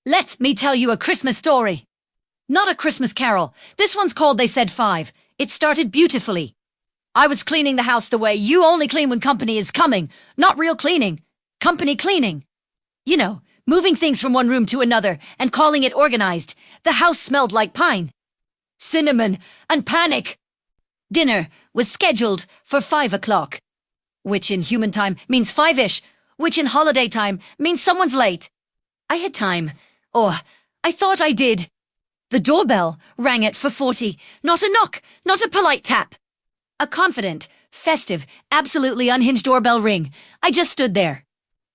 Let me tell you a Christmas story. Not a Christmas carol. This one's called They Said Five. It started beautifully. I was cleaning the house the way you only clean when company is coming. Not real cleaning. Company cleaning. You know, moving things from one room to another and calling it organized. The house smelled like pine, cinnamon, and panic. Dinner was scheduled for 5 o'clock, which in human time means 5-ish, which in holiday time means someone's late. I had time. Or, I thought I did. The doorbell rang at 4:40. Not a knock, not a polite tap. A confident, festive, absolutely unhinged doorbell ring. I just stood there,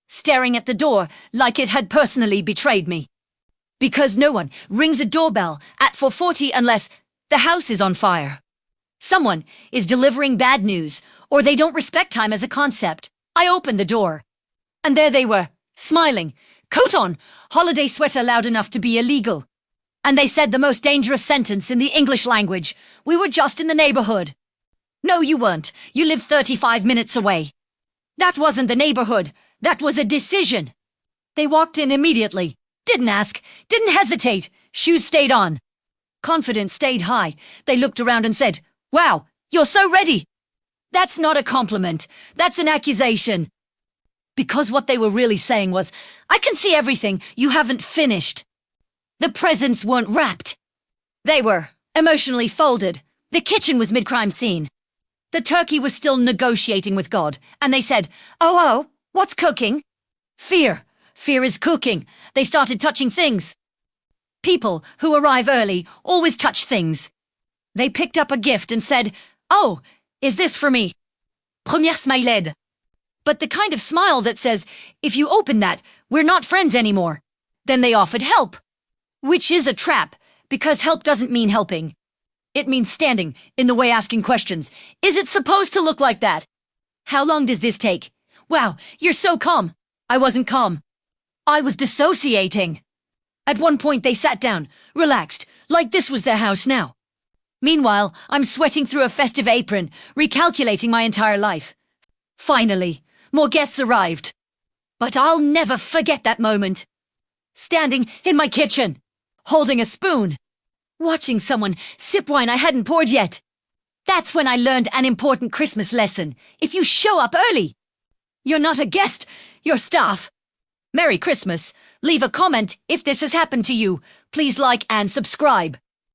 staring at the door like it had personally betrayed me. Because no one rings a doorbell at 4:40 unless the house is on fire. Someone is delivering bad news, or they don't respect time as a concept. I opened the door, and there they were, smiling, coat on, holiday sweater loud enough to be illegal. And they said the most dangerous sentence in the English language. We were just in the neighborhood. No, you weren't. You lived 35 minutes away. That wasn't the neighborhood. That was a decision. They walked in immediately. Didn't ask. Didn't hesitate. Shoes stayed on. Confidence stayed high. They looked around and said, "Wow, you're so ready." That's not a compliment. That's an accusation. Because what they were really saying was, I can see everything. You haven't finished. The presents weren't wrapped. They were emotionally folded. The kitchen was mid-crime scene. The turkey was still negotiating with God. And they said, oh, what's cooking? Fear. Fear is cooking. They started touching things. People who arrive early always touch things. They picked up a gift and said, "Oh, is this for me?" Première smiled. But the kind of smile that says, if you open that, we're not friends anymore. Then they offered help. Which is a trap, because help doesn't mean helping. It means standing in the way asking questions. Is it supposed to look like that? How long does this take? Wow, you're so calm. I wasn't calm. I was dissociating. At one point they sat down, relaxed, like this was their house now. Meanwhile, I'm sweating through a festive apron, recalculating my entire life. Finally, more guests arrived. But I'll never forget that moment. Standing in my kitchen, holding a spoon, watching someone sip wine I hadn't poured yet. That's when I learned an important Christmas lesson. If you show up early, you're not a guest, you're staff. Merry Christmas. Leave a comment if this has happened to you. Please like and subscribe.